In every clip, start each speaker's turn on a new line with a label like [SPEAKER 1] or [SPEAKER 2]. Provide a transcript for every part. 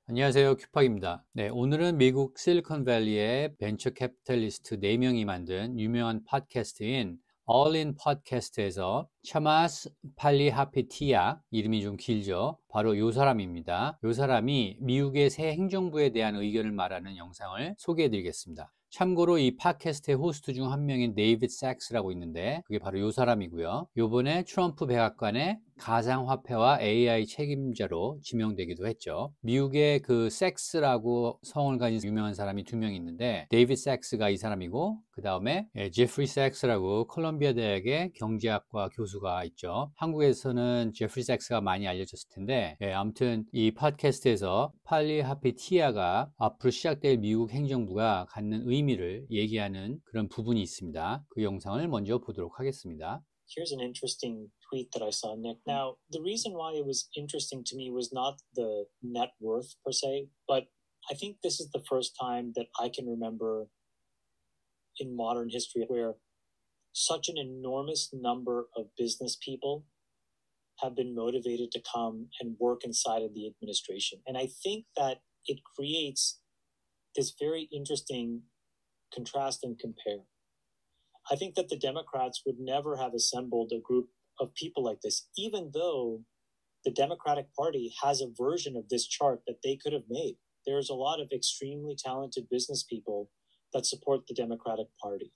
[SPEAKER 1] 안녕하세요. 큐팍입니다. 네, 오늘은 미국 실리콘밸리의 벤처 캐피탈리스트 4명이 만든 유명한 팟캐스트인 All In 팟캐스트에서 차마스 팔리하피티아, 이름이 좀 길죠. 바로 이 사람입니다. 이 사람이 미국의 새 행정부에 대한 의견을 말하는 영상을 소개해 드리겠습니다. 참고로 이 팟캐스트의 호스트 중 한 명인 데이비드 삭스라고 있는데 그게 바로 이 사람이고요. 요번에 트럼프 백악관의 가상화폐와 AI 책임자로 지명되기도 했죠. 미국의 그 삭스라고 성을 가진 유명한 사람이 2명 있는데 데이비드 삭스가 이 사람이고 그 다음에 제프리 삭스라고 콜롬비아 대학의 경제학과 교수가 있죠. 한국에서는 제프리 삭스가 많이 알려졌을 텐데 아무튼 이 팟캐스트에서 팔리하피티아가 앞으로 시작될 미국 행정부가 갖는 의미를 얘기하는 그런 부분이 있습니다. 그 영상을 먼저 보도록 하겠습니다.
[SPEAKER 2] Here's an interesting tweet that I saw, Nick. Now, the reason why it was interesting to me was not the net worth per se, but I think this is the first time that I can remember in modern history where such an enormous number of business people have been motivated to come and work inside of the administration. And I think that it creates this very interesting contrast and compare. I think that the Democrats would never have assembled a group of people like this, even though the Democratic Party has a version of this chart that they could have made. There's a lot of extremely talented business people that support the Democratic Party.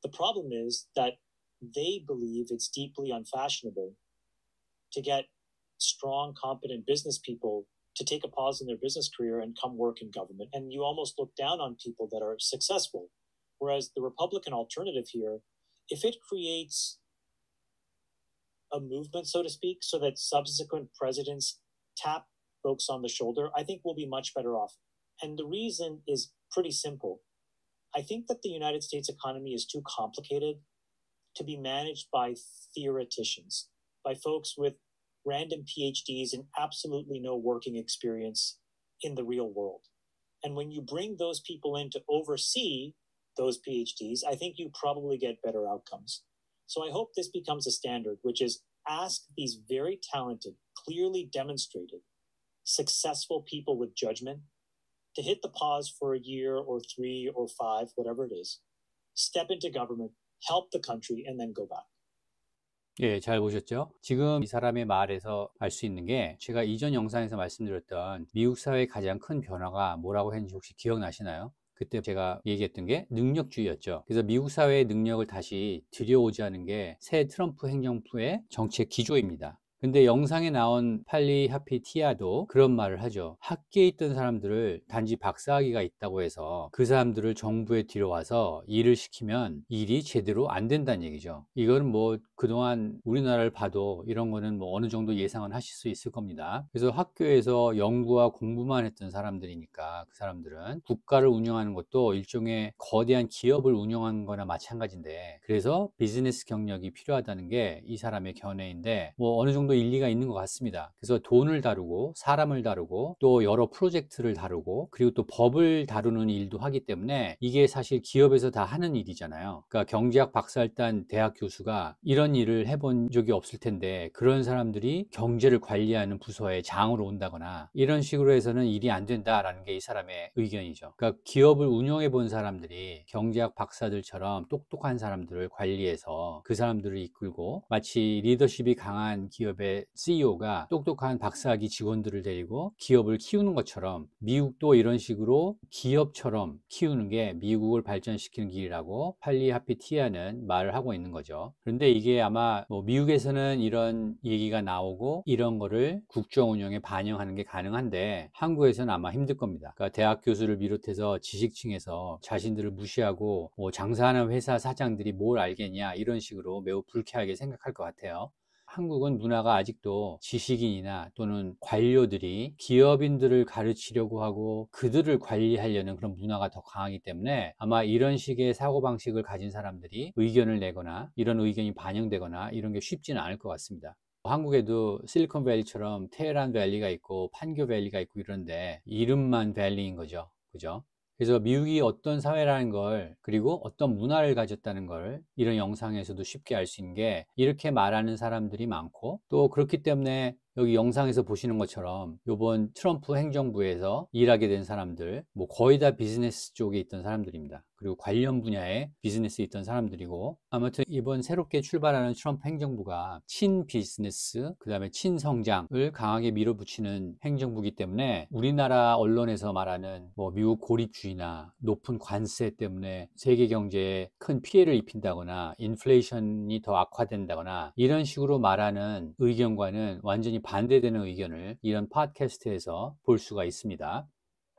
[SPEAKER 2] The problem is that they believe it's deeply unfashionable to get strong, competent business people to take a pause in their business career and come work in government. And you almost look down on people that are successful. Whereas the Republican alternative here, if it creates a movement, so to speak, so that subsequent presidents tap folks on the shoulder, I think we'll be much better off. And the reason is pretty simple. I think that the United States economy is too complicated to be managed by theoreticians, by folks with random PhDs and absolutely no working experience in the real world. And when you bring those people in to oversee those PhDs, I think you probably get better outcomes. So I hope this becomes a standard, which is ask these very talented, clearly demonstrated, successful people with judgment to hit the pause for a year or 3 or 5, whatever it is, step into government, help the country, and then go back.
[SPEAKER 1] 예, 잘 보셨죠? 지금 이 사람의 말에서 알 수 있는 게 제가 이전 영상에서 말씀드렸던 미국 사회의 가장 큰 변화가 뭐라고 했는지 혹시 기억나시나요? 그때 제가 얘기했던 게 능력주의였죠. 그래서 미국 사회의 능력을 다시 들여오자는 게 새 트럼프 행정부의 정책 기조입니다. 근데 영상에 나온 팔리하피티아도 그런 말을 하죠. 학계에 있던 사람들을 단지 박사학위가 있다고 해서 그 사람들을 정부에 들여와서 일을 시키면 일이 제대로 안 된다는 얘기죠. 이거는 뭐 그동안 우리나라를 봐도 이런 거는 뭐 어느 정도 예상은 하실 수 있을 겁니다. 그래서 학교에서 연구와 공부만 했던 사람들이니까 그 사람들은 국가를 운영하는 것도 일종의 거대한 기업을 운영하는 거나 마찬가지인데, 그래서 비즈니스 경력이 필요하다는 게 이 사람의 견해인데 뭐 어느 정도 일리가 있는 것 같습니다. 그래서 돈을 다루고 사람을 다루고 또 여러 프로젝트를 다루고 그리고 또 법을 다루는 일도 하기 때문에 이게 사실 기업에서 다 하는 일이잖아요. 그러니까 경제학 박사를 딴 대학 교수가 이런 일을 해본 적이 없을 텐데 그런 사람들이 경제를 관리하는 부서에 장으로 온다거나 이런 식으로 해서는 일이 안 된다라는 게 이 사람의 의견이죠. 그러니까 기업을 운영해 본 사람들이 경제학 박사들처럼 똑똑한 사람들을 관리해서 그 사람들을 이끌고, 마치 리더십이 강한 기업의 CEO가 똑똑한 박사학위 직원들을 데리고 기업을 키우는 것처럼 미국도 이런 식으로 기업처럼 키우는 게 미국을 발전시키는 길이라고 팔리하피티아는 말을 하고 있는 거죠. 그런데 이게 아마 뭐 미국에서는 이런 얘기가 나오고 이런 거를 국정 운영에 반영하는 게 가능한데 한국에서는 아마 힘들 겁니다. 그러니까 대학 교수를 비롯해서 지식층에서 자신들을 무시하고 뭐 장사하는 회사 사장들이 뭘 알겠냐 이런 식으로 매우 불쾌하게 생각할 것 같아요. 한국은 문화가 아직도 지식인이나 또는 관료들이 기업인들을 가르치려고 하고 그들을 관리하려는 그런 문화가 더 강하기 때문에 아마 이런 식의 사고방식을 가진 사람들이 의견을 내거나 이런 의견이 반영되거나 이런 게 쉽지는 않을 것 같습니다. 한국에도 실리콘밸리처럼 테헤란 밸리가 있고 판교 밸리가 있고 이런데 이름만 밸리인 거죠. 그죠? 그래서 미국이 어떤 사회라는 걸, 그리고 어떤 문화를 가졌다는 걸 이런 영상에서도 쉽게 알 수 있는 게 이렇게 말하는 사람들이 많고, 또 그렇기 때문에 여기 영상에서 보시는 것처럼 요번 트럼프 행정부에서 일하게 된 사람들, 뭐 거의 다 비즈니스 쪽에 있던 사람들입니다. 그리고 관련 분야에 비즈니스에 있던 사람들이고, 아무튼 이번 새롭게 출발하는 트럼프 행정부가 친비즈니스, 그 다음에 친성장을 강하게 밀어붙이는 행정부이기 때문에 우리나라 언론에서 말하는 뭐 미국 고립주의나 높은 관세 때문에 세계 경제에 큰 피해를 입힌다거나 인플레이션이 더 악화된다거나 이런 식으로 말하는 의견과는 완전히 반대되는 의견을 이런 팟캐스트에서 볼 수가 있습니다.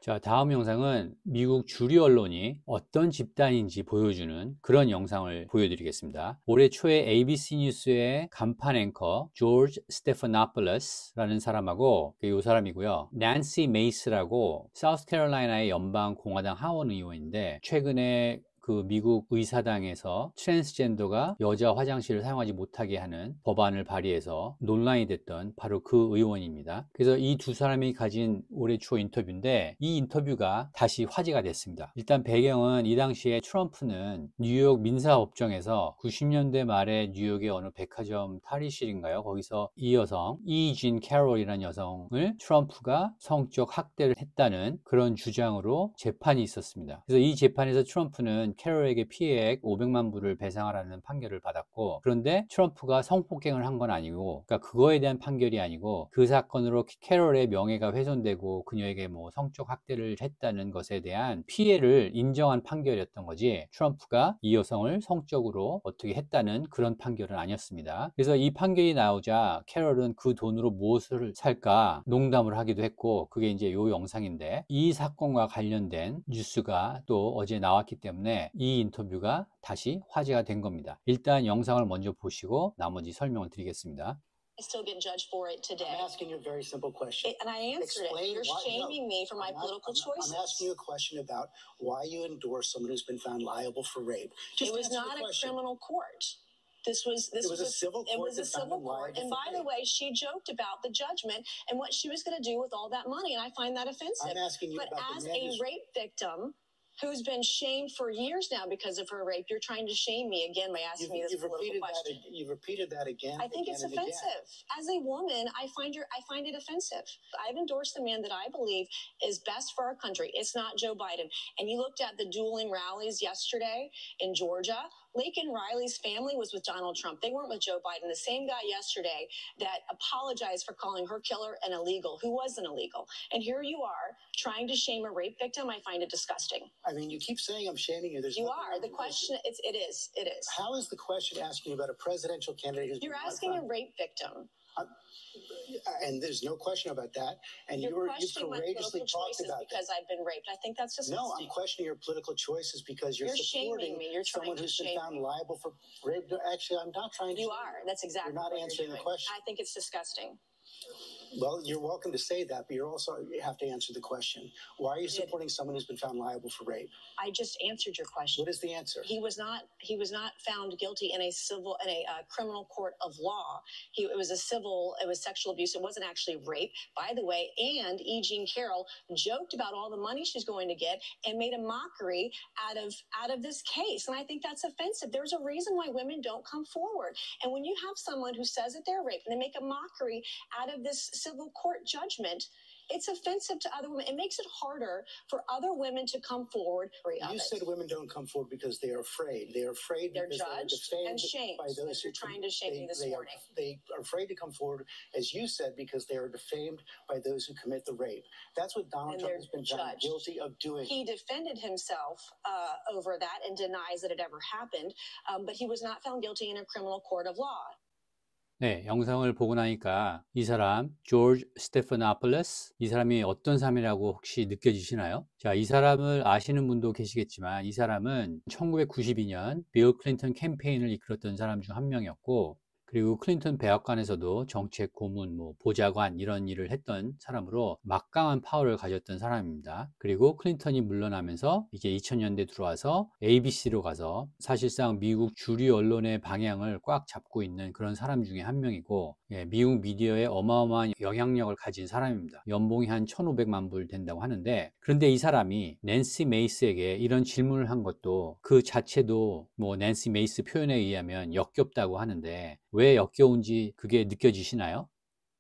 [SPEAKER 1] 자, 다음 영상은 미국 주류 언론이 어떤 집단인지 보여주는 그런 영상을 보여드리겠습니다. 올해 초에 ABC 뉴스의 간판 앵커 조지 스테파노폴러스라는 사람하고 이 사람이고요. 낸시 메이스라고 사우스캐롤라이나의 연방 공화당 하원 의원인데 최근에 그 미국 의사당에서 트랜스젠더가 여자 화장실을 사용하지 못하게 하는 법안을 발의해서 논란이 됐던 바로 그 의원입니다. 그래서 이 두 사람이 가진 올해 초 인터뷰인데 이 인터뷰가 다시 화제가 됐습니다. 일단 배경은 이 당시에 트럼프는 뉴욕 민사법정에서 90년대 말에 뉴욕의 어느 백화점 탈의실인가요? 거기서 이 여성 이진 캐롤이라는 여성을 트럼프가 성적 학대를 했다는 그런 주장으로 재판이 있었습니다. 그래서 이 재판에서 트럼프는 캐롤에게 피해액 500만 불을 배상하라는 판결을 받았고, 그런데 트럼프가 성폭행을 한 건 아니고, 그러니까 그거에 대한 판결이 아니고 그 사건으로 캐롤의 명예가 훼손되고 그녀에게 뭐 성적 학대를 했다는 것에 대한 피해를 인정한 판결이었던 거지, 트럼프가 이 여성을 성적으로 어떻게 했다는 그런 판결은 아니었습니다. 그래서 이 판결이 나오자 캐롤은 그 돈으로 무엇을 살까 농담을 하기도 했고, 그게 이제 요 영상인데 이 사건과 관련된 뉴스가 또 어제 나왔기 때문에 이 인터뷰가 다시 화제가 된 겁니다. 일단 영상을 먼저 보시고 나머지 설명을 드리겠습니다.
[SPEAKER 3] I still get judged for it today.
[SPEAKER 4] I'm asking you a very simple question.
[SPEAKER 3] And I answered
[SPEAKER 4] Explain
[SPEAKER 3] it. You're
[SPEAKER 4] why-
[SPEAKER 3] shaming me for my
[SPEAKER 4] I'm not-
[SPEAKER 3] political
[SPEAKER 4] I'm not-
[SPEAKER 3] choices.
[SPEAKER 4] I'm asking you a question about why you endorse someone who's been found liable for rape. Just
[SPEAKER 3] It was
[SPEAKER 4] answer the
[SPEAKER 3] not a
[SPEAKER 4] question.
[SPEAKER 3] criminal court. This was
[SPEAKER 4] It was a civil
[SPEAKER 3] It
[SPEAKER 4] court
[SPEAKER 3] was a
[SPEAKER 4] that found
[SPEAKER 3] civil
[SPEAKER 4] him
[SPEAKER 3] court.
[SPEAKER 4] liable
[SPEAKER 3] And
[SPEAKER 4] for
[SPEAKER 3] by the
[SPEAKER 4] rape.
[SPEAKER 3] way, she joked about the judgment and what she was going to do with all that money, and I find that offensive.
[SPEAKER 4] I'm asking you
[SPEAKER 3] But
[SPEAKER 4] about
[SPEAKER 3] as
[SPEAKER 4] the
[SPEAKER 3] a
[SPEAKER 4] man who's-
[SPEAKER 3] rape victim who's been shamed for years now because of her rape, you're trying to shame me again by asking me this
[SPEAKER 4] You've
[SPEAKER 3] political
[SPEAKER 4] repeated
[SPEAKER 3] question.
[SPEAKER 4] that. You've repeated that again.
[SPEAKER 3] I think
[SPEAKER 4] again
[SPEAKER 3] it's
[SPEAKER 4] and again.
[SPEAKER 3] offensive. As a woman, I find it offensive. I've endorsed the man that I believe is best for our country. It's not Joe Biden. And you looked at the dueling rallies yesterday in Georgia. Laken Riley's family was with Donald Trump. They weren't with Joe Biden. The same guy yesterday that apologized for calling her killer an illegal, who wasn't illegal. And here you are trying to shame a rape victim. I find it disgusting.
[SPEAKER 4] I mean, you keep saying I'm shaming you. There's
[SPEAKER 3] You
[SPEAKER 4] nothing
[SPEAKER 3] are.
[SPEAKER 4] wrong
[SPEAKER 3] The
[SPEAKER 4] with
[SPEAKER 3] question,
[SPEAKER 4] this.
[SPEAKER 3] it is.
[SPEAKER 4] How is the question asking you about a presidential candidate who's
[SPEAKER 3] You're
[SPEAKER 4] been
[SPEAKER 3] asking a
[SPEAKER 4] found-
[SPEAKER 3] rape victim.
[SPEAKER 4] and there's no question about that. And
[SPEAKER 3] You're
[SPEAKER 4] you've
[SPEAKER 3] questioning my
[SPEAKER 4] courageously
[SPEAKER 3] political
[SPEAKER 4] talked
[SPEAKER 3] choices
[SPEAKER 4] about that.
[SPEAKER 3] because I've been raped. I think that's disgusting.
[SPEAKER 4] No, I'm questioning your political choices because you're
[SPEAKER 3] shaming
[SPEAKER 4] supporting
[SPEAKER 3] me. You're trying
[SPEAKER 4] someone
[SPEAKER 3] to
[SPEAKER 4] who's been
[SPEAKER 3] shame
[SPEAKER 4] found
[SPEAKER 3] me.
[SPEAKER 4] liable for rape. Actually, I'm not trying to.
[SPEAKER 3] You
[SPEAKER 4] shame
[SPEAKER 3] are. That's exactly
[SPEAKER 4] You're not
[SPEAKER 3] what
[SPEAKER 4] answering the
[SPEAKER 3] doing.
[SPEAKER 4] question.
[SPEAKER 3] I think it's disgusting.
[SPEAKER 4] Well, you're welcome to say that, but you have to answer the question. Why are you supporting someone who's been found liable for rape?
[SPEAKER 3] I just answered your question.
[SPEAKER 4] What is the answer?
[SPEAKER 3] He was not found guilty in a criminal court of law. It was sexual abuse. It wasn't actually rape, by the way. And E. Jean Carroll joked about all the money she's going to get and made a mockery out of this case. And I think that's offensive. There's a reason why women don't come forward. And when you have someone who says that they're raped and they make a mockery out of this civil court judgment, it's offensive to other women. It makes it harder for other women to come forward.
[SPEAKER 4] You said women don't come forward because they are afraid. They are afraid
[SPEAKER 3] They're
[SPEAKER 4] because
[SPEAKER 3] judged
[SPEAKER 4] they are
[SPEAKER 3] and
[SPEAKER 4] defamed
[SPEAKER 3] shamed,
[SPEAKER 4] by those
[SPEAKER 3] as
[SPEAKER 4] who
[SPEAKER 3] you're trying to shame me this morning.
[SPEAKER 4] They are afraid to come forward, as you said, because they are defamed by those who commit the rape. That's what Donald
[SPEAKER 3] And
[SPEAKER 4] Trump
[SPEAKER 3] they're
[SPEAKER 4] has been found
[SPEAKER 3] judged.
[SPEAKER 4] guilty of doing.
[SPEAKER 3] He defended himself over that and denies that it ever happened, but he was not found guilty in a criminal court of law.
[SPEAKER 1] 네, 영상을 보고 나니까 이 사람 조지 스테파노폴러스, 이 사람이 어떤 사람이라고 혹시 느껴지시나요? 자, 이 사람을 아시는 분도 계시겠지만 이 사람은 1992년 빌 클린턴 캠페인을 이끌었던 사람 중 한 명이었고, 그리고 클린턴 백악관에서도 정책 고문, 보좌관 이런 일을 했던 사람으로 막강한 파워를 가졌던 사람입니다. 그리고 클린턴이 물러나면서 이제 2000년대 들어와서 ABC로 가서 사실상 미국 주류 언론의 방향을 꽉 잡고 있는 그런 사람 중에 한 명이고, 미국 미디어에 어마어마한 영향력을 가진 사람입니다. 연봉이 한 1,500만 불 된다고 하는데, 그런데 이 사람이 낸시 메이스에게 이런 질문을 한 것도 그 자체도 낸시 메이스 표현에 의하면 역겹다고 하는데, 왜 역겨운지 그게 느껴지시나요?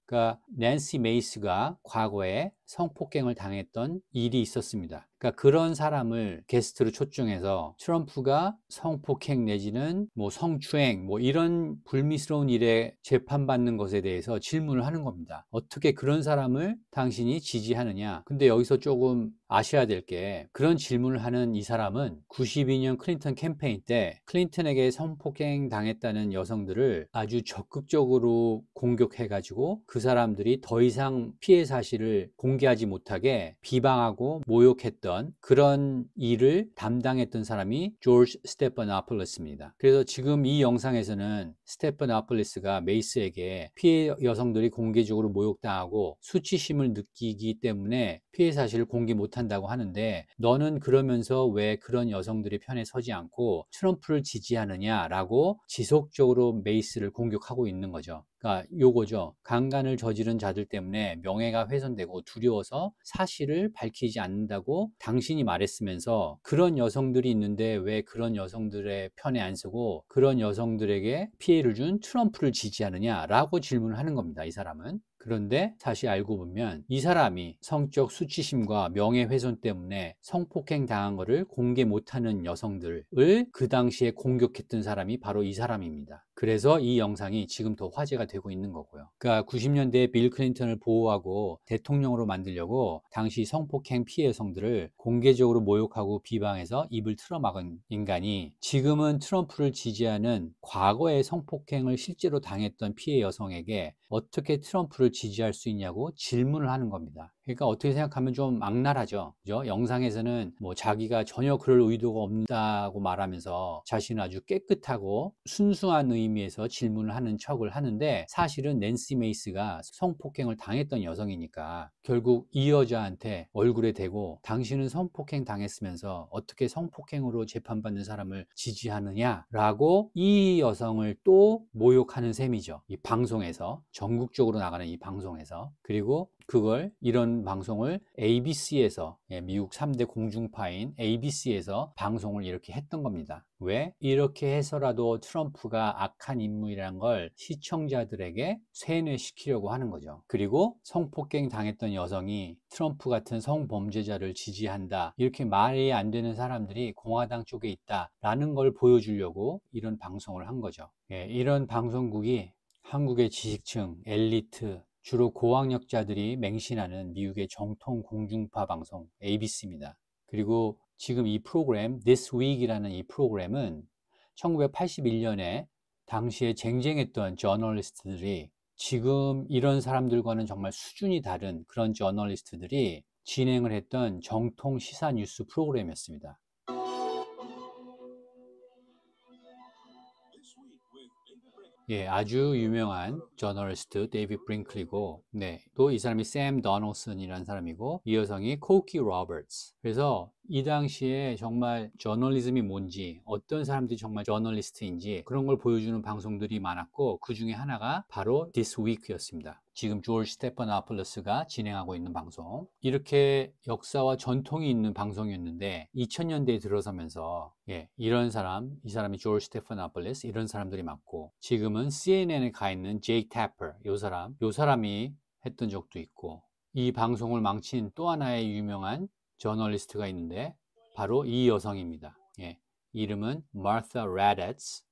[SPEAKER 1] 그러니까 낸시 메이스가 과거에 성폭행을 당했던 일이 있었습니다. 그러니까 그런 사람을 게스트로 초청해서 트럼프가 성폭행 내지는 뭐 성추행 뭐 이런 불미스러운 일에 재판받는 것에 대해서 질문을 하는 겁니다. 어떻게 그런 사람을 당신이 지지하느냐? 근데 여기서 조금 아셔야 될 게 그런 질문을 하는 이 사람은 92년 클린턴 캠페인 때 클린턴에게 성폭행 당했다는 여성들을 아주 적극적으로 공격해가지고 그 사람들이 더 이상 피해 사실을 공개하지 못하게 비방하고 모욕했던 그런 일을 담당했던 사람이 조지 스테파노폴로스입니다. 그래서 지금 이 영상에서는 스테파노폴로스가 메이스에게 피해 여성들이 공개적으로 모욕당하고 수치심을 느끼기 때문에 피해 사실을 공개 못한다고 하는데 너는 그러면서 왜 그런 여성들의 편에 서지 않고 트럼프를 지지하느냐라고 지속적으로 메이스를 공격하고 있는 거죠. 그러니까 요거죠. 강간을 저지른 자들 때문에 명예가 훼손되고 두려워서 사실을 밝히지 않는다고 당신이 말했으면서 그런 여성들이 있는데 왜 그런 여성들의 편에 안 서고 그런 여성들에게 피해를 준 트럼프를 지지하느냐라고 질문을 하는 겁니다. 이 사람은. 그런데 다시 알고 보면 이 사람이 성적 수치심과 명예훼손 때문에 성폭행 당한 것을 공개 못하는 여성들을 그 당시에 공격했던 사람이 바로 이 사람입니다. 그래서 이 영상이 지금 더 화제가 되고 있는 거고요. 그러니까 90년대에 빌 클린턴을 보호하고 대통령으로 만들려고 당시 성폭행 피해 여성들을 공개적으로 모욕하고 비방해서 입을 틀어막은 인간이 지금은 트럼프를 지지하는 과거의 성폭행을 실제로 당했던 피해 여성에게 어떻게 트럼프를 지지할 수 있냐고 질문을 하는 겁니다. 그러니까 어떻게 생각하면 좀 악랄하죠. 그죠? 영상에서는 뭐 자기가 전혀 그럴 의도가 없다고 말하면서 자신은 아주 깨끗하고 순수한 의미에서 질문을 하는 척을 하는데 사실은 낸시 메이스가 성폭행을 당했던 여성이니까 결국 이 여자한테 얼굴에 대고 당신은 성폭행 당했으면서 어떻게 성폭행으로 재판받는 사람을 지지하느냐라고 이 여성을 또 모욕하는 셈이죠. 이 방송에서 전국적으로 나가는 이 방송에서 그리고 그걸 이런 방송을 ABC에서 미국 3대 공중파인 ABC에서 방송을 이렇게 했던 겁니다. 왜? 이렇게 해서라도 트럼프가 악한 인물이라는 걸 시청자들에게 세뇌시키려고 하는 거죠. 그리고 성폭행 당했던 여성이 트럼프 같은 성범죄자를 지지한다. 이렇게 말이 안 되는 사람들이 공화당 쪽에 있다라는 걸 보여주려고 이런 방송을 한 거죠. 이런 방송국이 한국의 지식층, 엘리트, 주로 고학력자들이 맹신하는 미국의 정통 공중파 방송 ABC입니다. 그리고 지금 이 프로그램 This Week이라는 이 프로그램은 1981년에 당시에 쟁쟁했던 저널리스트들이 지금 이런 사람들과는 정말 수준이 다른 그런 저널리스트들이 진행을 했던 정통 시사 뉴스 프로그램이었습니다. 아주 유명한 저널리스트 데이비드 브링클리고 또 이 사람이 샘 도널슨이라는 사람이고 이 여성이 코키 로버츠. 그래서 이 당시에 정말 저널리즘이 뭔지 어떤 사람들이 정말 저널리스트인지 그런 걸 보여주는 방송들이 많았고 그 중에 하나가 바로 This Week였습니다. 지금 조지 스테파노폴로스가 진행하고 있는 방송. 이렇게 역사와 전통이 있는 방송이었는데 2000년대에 들어서면서 이런 사람, 이 사람이 조지 스테파노폴로스 이런 사람들이 많고 지금은 CNN에 가 있는 제이 태퍼 요 사람이 했던 적도 있고 이 방송을 망친 또 하나의 유명한 저널리스트가 있는데 바로 이 여성입니다. 이름은 마르타 라데츠.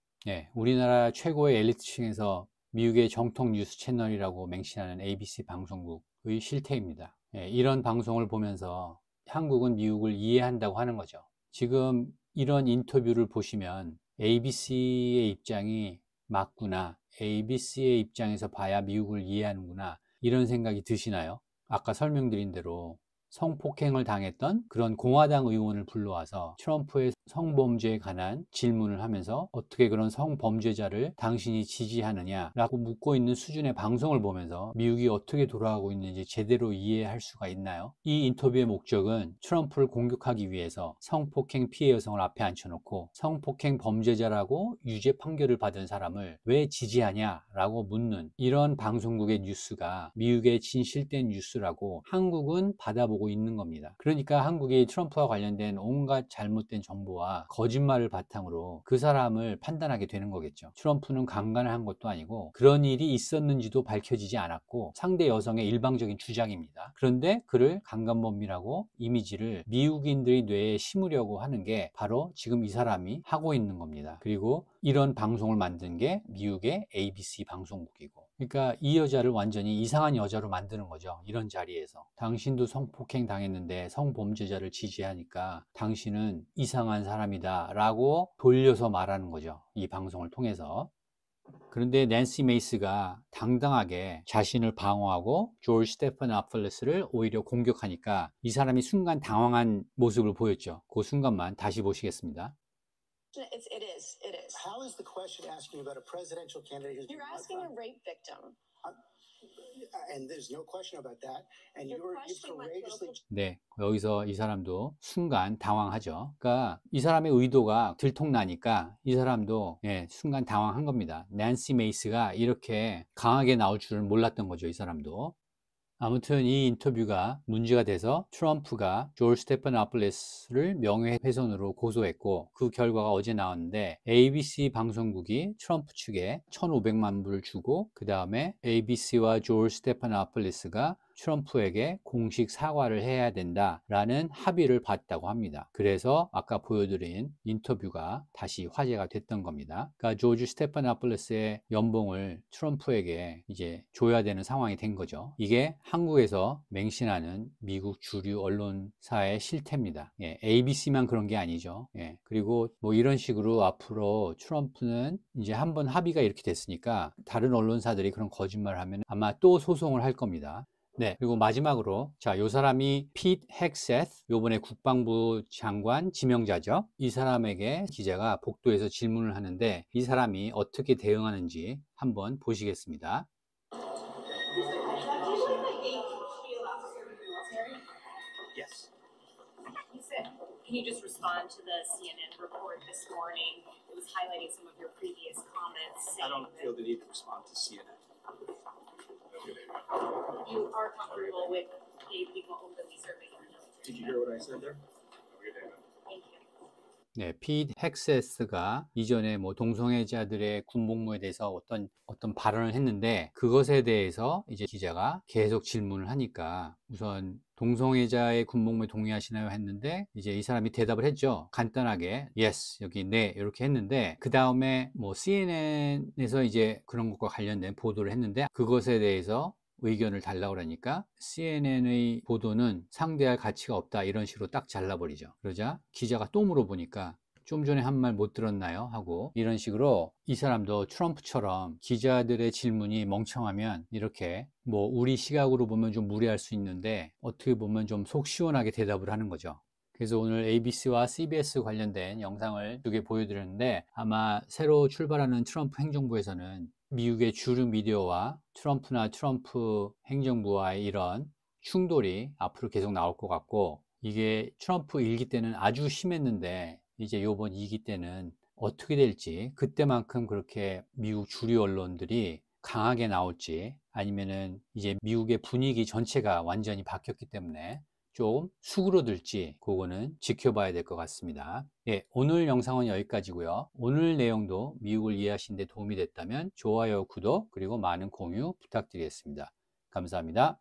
[SPEAKER 1] 우리나라 최고의 엘리트층에서 미국의 정통 뉴스 채널이라고 맹신하는 ABC 방송국의 실태입니다. 이런 방송을 보면서 한국은 미국을 이해한다고 하는 거죠. 지금 이런 인터뷰를 보시면 ABC의 입장이 맞구나, ABC의 입장에서 봐야 미국을 이해하는구나 이런 생각이 드시나요? 아까 설명드린 대로 성폭행을 당했던 그런 공화당 의원을 불러와서 트럼프의 성범죄에 관한 질문을 하면서 어떻게 그런 성범죄자를 당신이 지지하느냐라고 묻고 있는 수준의 방송을 보면서 미국이 어떻게 돌아가고 있는지 제대로 이해할 수가 있나요? 이 인터뷰의 목적은 트럼프를 공격하기 위해서 성폭행 피해 여성을 앞에 앉혀놓고 성폭행 범죄자라고 유죄 판결을 받은 사람을 왜 지지하냐라고 묻는 이런 방송국의 뉴스가 미국의 진실된 뉴스라고 한국은 받아보고 나오고 있는 겁니다. 그러니까 한국이 트럼프와 관련된 온갖 잘못된 정보와 거짓말을 바탕으로 그 사람을 판단하게 되는 거겠죠. 트럼프는 강간을 한 것도 아니고 그런 일이 있었는지도 밝혀지지 않았고 상대 여성의 일방적인 주장입니다. 그런데 그를 강간범이라고 이미지를 미국인들의 뇌에 심으려고 하는 게 바로 지금 이 사람이 하고 있는 겁니다. 그리고 이런 방송을 만든 게 미국의 ABC 방송국이고, 그러니까 이 여자를 완전히 이상한 여자로 만드는 거죠. 이런 자리에서 당신도 성폭행 당했는데 성범죄자를 지지하니까 당신은 이상한 사람이다 라고 돌려서 말하는 거죠, 이 방송을 통해서. 그런데 낸시 메이스가 당당하게 자신을 방어하고 조지 스테파노폴로스를 오히려 공격하니까 이 사람이 순간 당황한 모습을 보였죠. 그 순간만 다시 보시겠습니다.
[SPEAKER 3] It is.
[SPEAKER 4] How is the question asking about a presidential candidate who's
[SPEAKER 3] You're
[SPEAKER 4] been
[SPEAKER 3] asking a rape victim.
[SPEAKER 4] and there's no question about that. And
[SPEAKER 3] You're
[SPEAKER 4] you've
[SPEAKER 3] questioning my
[SPEAKER 4] courageously
[SPEAKER 3] political
[SPEAKER 1] 네, 여기서 이 사람도 순간 당황하죠. 그러니까 이 사람의 의도가 들통나니까 이 사람도 순간 당황한 겁니다. 낸시 메이스가 이렇게 강하게 나올 줄은 몰랐던 거죠, 이 사람도. 아무튼 이 인터뷰가 문제가 돼서 트럼프가 조지 스테파노폴로스를 명예훼손으로 고소했고, 그 결과가 어제 나왔는데 ABC 방송국이 트럼프 측에 1,500만 불을 주고, 그 다음에 ABC와 조지 스테파노폴로스가 트럼프에게 공식 사과를 해야 된다라는 합의를 봤다고 합니다. 그래서 아까 보여드린 인터뷰가 다시 화제가 됐던 겁니다. 그러니까 조지 스테파노폴로스의 연봉을 트럼프에게 이제 줘야 되는 상황이 된 거죠. 이게 한국에서 맹신하는 미국 주류 언론사의 실태입니다. ABC만 그런 게 아니죠. 그리고 뭐 이런 식으로 앞으로 트럼프는 이제 한번 합의가 이렇게 됐으니까 다른 언론사들이 그런 거짓말을 하면 아마 또 소송을 할 겁니다. 네, 그리고 마지막으로 요 사람이 핏 헥세스, 요번에 국방부 장관 지명자죠. 이 사람에게 기자가 복도에서 질문을 하는데 이 사람이 어떻게 대응하는지 한번 보시겠습니다.
[SPEAKER 5] Yes.
[SPEAKER 6] Can you just respond to the CNN report this morning? It was highlighting some of your previous comments.
[SPEAKER 5] I don't feel the need to respond to CNN.
[SPEAKER 6] You are comfortable with gay people openly serving in the military.
[SPEAKER 5] Did you hear what I said there?
[SPEAKER 6] Thank you.
[SPEAKER 1] 네, 핏 헥세스가 이전에 뭐 동성애자들의 군복무에 대해서 어떤 발언을 했는데 그것에 대해서 이제 기자가 계속 질문을 하니까 우선 동성애자의 군복무에 동의하시나요? 했는데 이제 이 사람이 대답을 했죠. 간단하게 yes, 여기 네 이렇게 했는데 그 다음에 뭐 CNN에서 이제 그런 것과 관련된 보도를 했는데 그것에 대해서 의견을 달라고 그러니까 CNN의 보도는 상대할 가치가 없다 이런 식으로 딱 잘라버리죠. 그러자 기자가 또 물어보니까 좀 전에 한 말 못 들었나요? 하고 이런 식으로 이 사람도 트럼프처럼 기자들의 질문이 멍청하면 이렇게 뭐 우리 시각으로 보면 좀 무례할 수 있는데 어떻게 보면 좀 속 시원하게 대답을 하는 거죠. 그래서 오늘 ABC와 CBS 관련된 영상을 2개 보여드렸는데 아마 새로 출발하는 트럼프 행정부에서는 미국의 주류 미디어와 트럼프나 트럼프 행정부와의 이런 충돌이 앞으로 계속 나올 것 같고 이게 트럼프 1기 때는 아주 심했는데 이제 요번 2기 때는 어떻게 될지 그때만큼 그렇게 미국 주류 언론들이 강하게 나올지 아니면은 이제 미국의 분위기 전체가 완전히 바뀌었기 때문에 좀 수그러들지 그거는 지켜봐야 될 것 같습니다. 오늘 영상은 여기까지고요. 오늘 내용도 미국을 이해하시는 데 도움이 됐다면 좋아요, 구독 그리고 많은 공유 부탁드리겠습니다. 감사합니다.